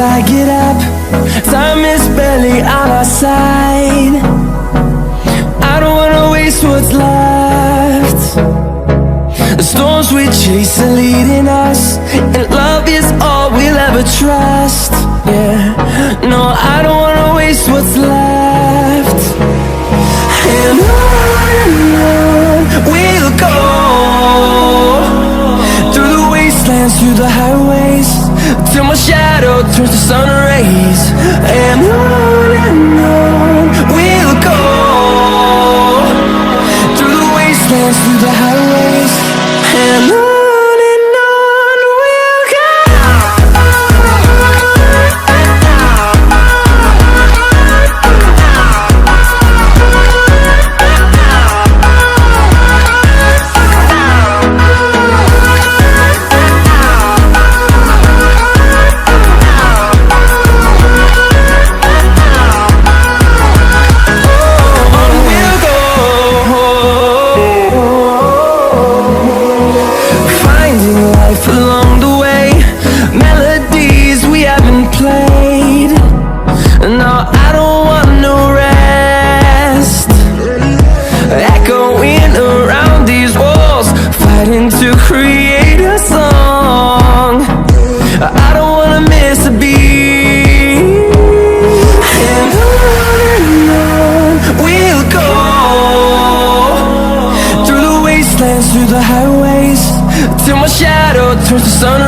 I get up. Time is barely on our side. I don't wanna waste what's left. The storms we chase are leading us, and love is all we'll ever trust. Yeah, no, I don't wanna waste what's left. And on we'll go, through the wastelands, through the highways, till my shadow turns to sun rays. And on we'll go, through the wastelands, through the highways, and on. Along the way, melodies we haven't played. No, I don't want no rest. Echoing around these walls, fighting to create a song. I don't wanna miss a beat. And on we'll go, through the wastelands, through the highways, till my shadow turns to sun